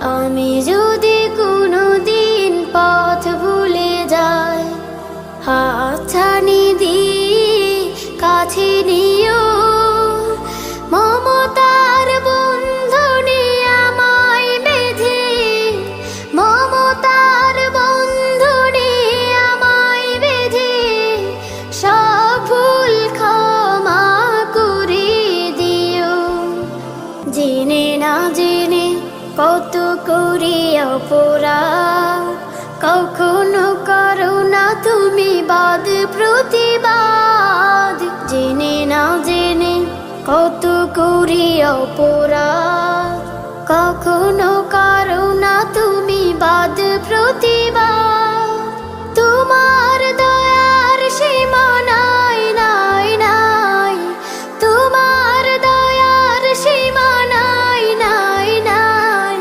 আমি যদি কোনোদিন পথ ভুলে যাই, হাতছানি দিয়ে কাছে নিও। মমতার বন্ধনে আমায় বেঁধে, মমতার বন্ধনে আমায় বেঁধে সব ভুল ক্ষমা করে দিও। জেনে না জেনে কত করি অপরাধ, কখনো করো না তুমি বাদ প্রতিবাদ। জেনে না জেনে কত করি অপরাধ, কখনো করো না তুমি বাদ প্রতিবাদ।